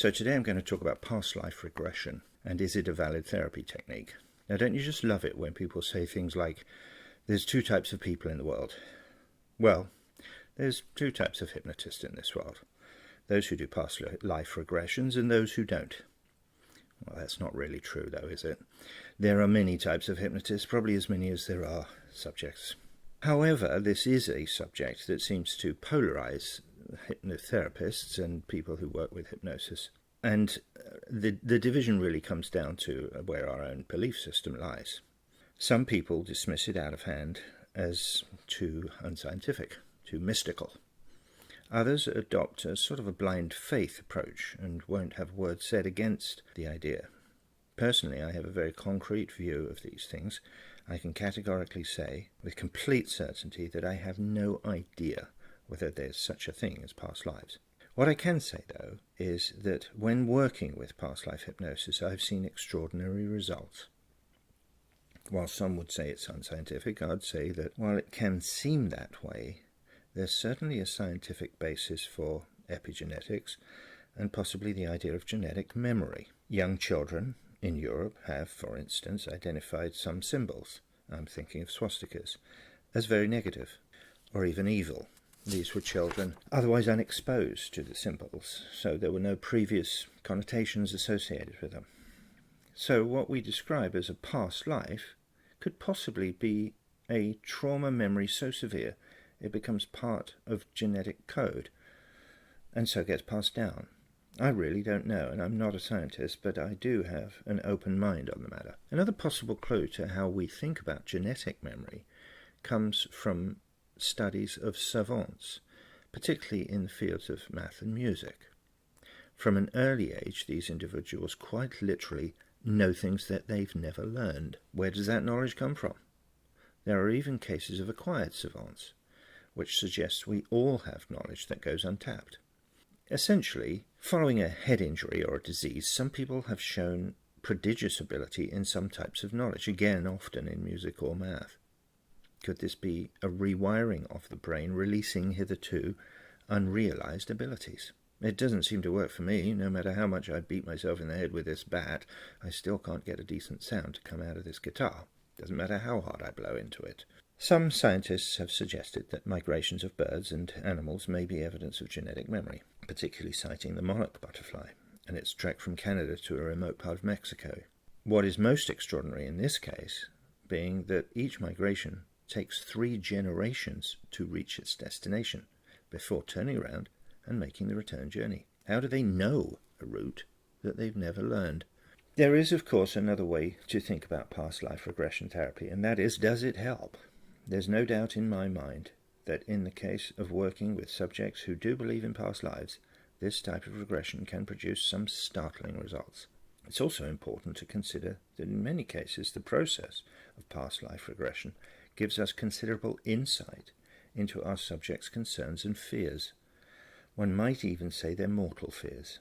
So today I'm going to talk about past life regression, and is it a valid therapy technique? Now, don't you just love it when people say things like, there's two types of people in the world? Well, there's two types of hypnotists in this world. Those who do past life regressions and those who don't. Well, that's not really true though, is it? There are many types of hypnotists, probably as many as there are subjects. However, this is a subject that seems to polarize hypnotherapists and people who work with hypnosis. And the division really comes down to where our own belief system lies. Some people dismiss it out of hand as too unscientific, too mystical. Others adopt a sort of a blind faith approach and won't have words said against the idea. Personally, I have a very concrete view of these things. I can categorically say with complete certainty that I have no idea whether there's such a thing as past lives. What I can say, though, is that when working with past life hypnosis, I've seen extraordinary results. While some would say it's unscientific, I'd say that while it can seem that way, there's certainly a scientific basis for epigenetics and possibly the idea of genetic memory. Young children in Europe have, for instance, identified some symbols, I'm thinking of swastikas, as very negative or even evil. These were children otherwise unexposed to the symbols, so there were no previous connotations associated with them. So what we describe as a past life could possibly be a trauma memory so severe it becomes part of genetic code and so gets passed down. I really don't know, and I'm not a scientist, but I do have an open mind on the matter. Another possible clue to how we think about genetic memory comes from studies of savants, particularly in the fields of math and music. From an early age, these individuals quite literally know things that they've never learned. Where does that knowledge come from? There are even cases of acquired savants, which suggests we all have knowledge that goes untapped. Essentially, following a head injury or a disease, some people have shown prodigious ability in some types of knowledge, again often in music or math. Could this be a rewiring of the brain, releasing hitherto unrealized abilities? It doesn't seem to work for me. No matter how much I beat myself in the head with this bat, I still can't get a decent sound to come out of this guitar. Doesn't matter how hard I blow into it. Some scientists have suggested that migrations of birds and animals may be evidence of genetic memory, particularly citing the monarch butterfly and its trek from Canada to a remote part of Mexico. What is most extraordinary in this case being that each migration takes 3 generations to reach its destination before turning around and making the return journey. How do they know a route that they've never learned? There is, of course, another way to think about past life regression therapy, and that is, does it help? There's no doubt in my mind that in the case of working with subjects who do believe in past lives, this type of regression can produce some startling results. It's also important to consider that in many cases the process of past life regression gives us considerable insight into our subjects' concerns and fears. One might even say they're mortal fears.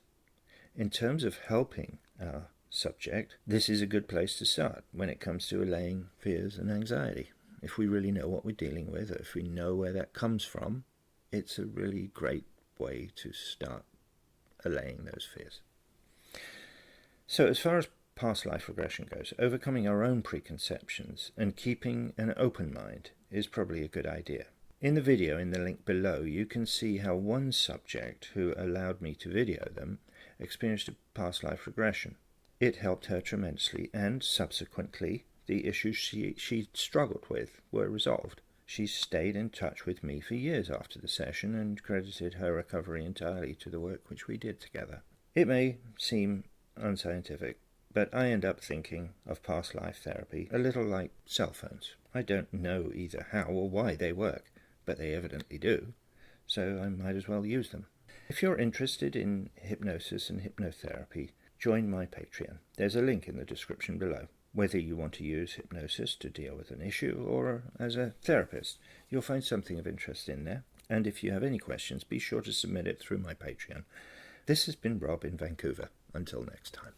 In terms of helping our subject, this is a good place to start when it comes to allaying fears and anxiety. If we really know what we're dealing with, or if we know where that comes from, it's a really great way to start allaying those fears. So as far as past life regression goes, overcoming our own preconceptions and keeping an open mind is probably a good idea. In the video in the link below, you can see how one subject who allowed me to video them experienced a past life regression. It helped her tremendously, and subsequently the issues she struggled with were resolved. She stayed in touch with me for years after the session and credited her recovery entirely to the work which we did together. It may seem unscientific, but I end up thinking of past life therapy a little like cell phones. I don't know either how or why they work, but they evidently do, so I might as well use them. If you're interested in hypnosis and hypnotherapy, join my Patreon. There's a link in the description below. Whether you want to use hypnosis to deal with an issue or as a therapist, you'll find something of interest in there. And if you have any questions, be sure to submit it through my Patreon. This has been Rob in Vancouver. Until next time.